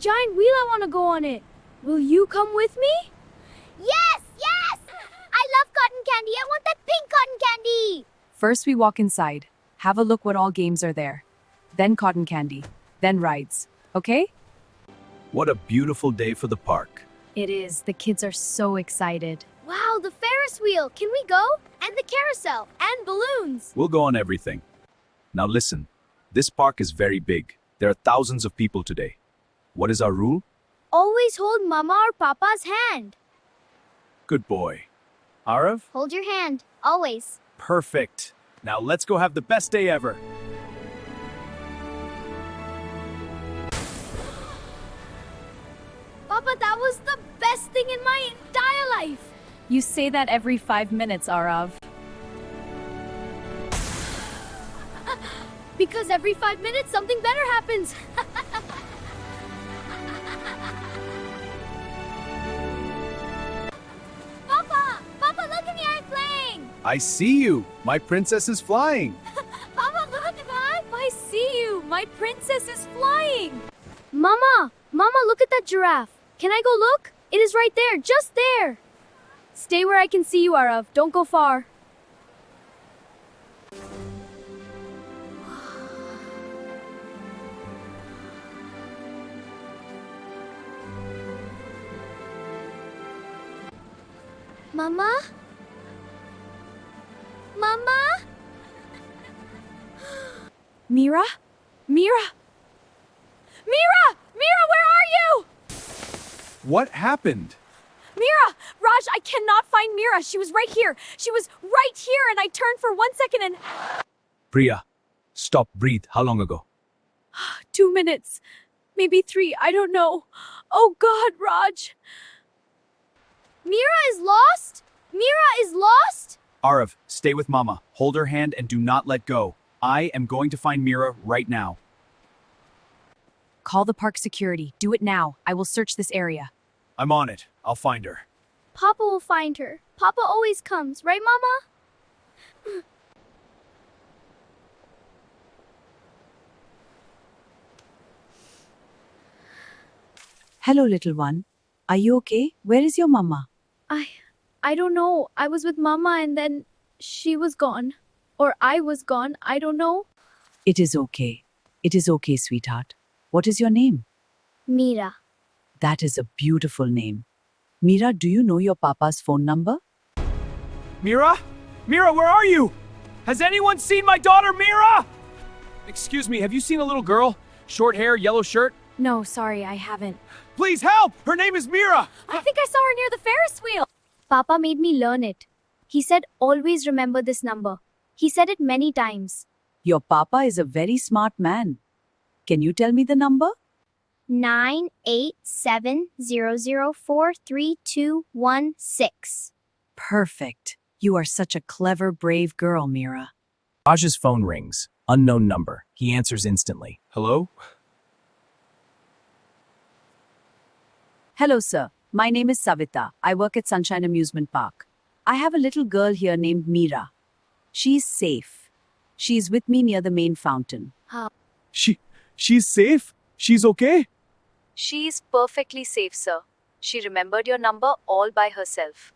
giant wheel. I want to go on it. Will you come with me? Yes, yes! I love cotton candy. I want that pink cotton candy. First, we walk inside. Have a look what all games are there. Then cotton candy. Then rides. Okay? What a beautiful day for the park. It is. The kids are so excited. Wow, the Ferris wheel. Can we go? And the carousel. And balloons. We'll go on everything. Now listen, this park is very big. There are thousands of people today. What is our rule? Always hold Mama or Papa's hand. Good boy. Arav? Hold your hand. Always. Perfect. Now let's go have the best day ever. Papa, that was the best thing in my entire life. You say that every 5 minutes, Arav. Because every 5 minutes, something better happens. Papa, look at me, I'm flying. I see you. My princess is flying. Papa, look at that. I see you. My princess is flying. Mama, look at that giraffe. Can I go look? It is right there, just there. Stay where I can see you, Arav. Don't go far. Mama? Mama? Mira? Mira? Mira! Mira, where are you? What happened? Mira! Raj, I cannot find Mira. She was right here. She was right here, and I turned for 1 second and... Priya, stop, breathe. How long ago? 2 minutes. Maybe 3, I don't know. Oh God, Raj. Mira is lost? Mira is lost? Arav, stay with Mama. Hold her hand and do not let go. I am going to find Mira right now. Call the park security. Do it now. I will search this area. I'm on it. I'll find her. Papa will find her. Papa always comes, right, Mama? Hello, little one. Are you okay? Where is your mama? I don't know. I was with Mama and then she was gone. Or I was gone. I don't know. It is okay. It is okay, sweetheart. What is your name? Mira. That is a beautiful name. Mira, do you know your papa's phone number? Mira? Mira, where are you? Has anyone seen my daughter, Mira? Excuse me, have you seen a little girl? Short hair, yellow shirt? No, sorry, I haven't. Please help! Her name is Mira! I think I saw her near the Ferris wheel. Papa made me learn it. He said, always remember this number. He said it many times. Your papa is a very smart man. Can you tell me the number? 98700432216. Perfect. You are such a clever, brave girl, Mira. Raj's phone rings. Unknown number. He answers instantly. Hello? Hello, sir. My name is Savita. I work at Sunshine Amusement Park. I have a little girl here named Mira. She's safe. She's with me near the main fountain. She's safe? She's okay? She's perfectly safe, sir. She remembered your number all by herself.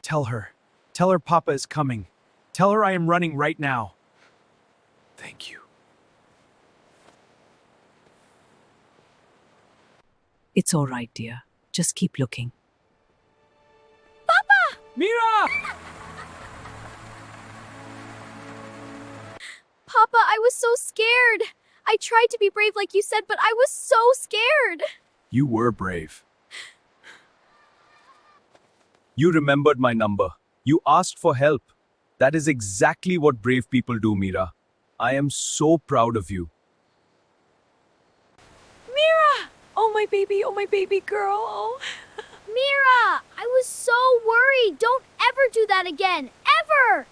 Tell her. Tell her Papa is coming. Tell her I am running right now. Thank you. It's all right, dear. Just keep looking. Mira! Papa, I was so scared. I tried to be brave like you said, but I was so scared. You were brave. You remembered my number. You asked for help. That is exactly what brave people do, Mira. I am so proud of you. Mira! Oh, my baby girl. Oh. Mira, I was so worried. Don't ever do that again. Ever!